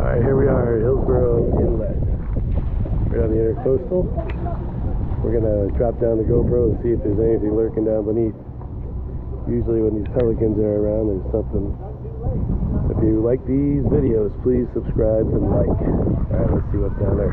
Alright, here we are at Hillsborough Inlet. We're on the Intercoastal. We're going to drop down the GoPro and see if there's anything lurking down beneath. Usually when these pelicans are around, there's something. If you like these videos, please subscribe and like. Alright, let's see what's down there.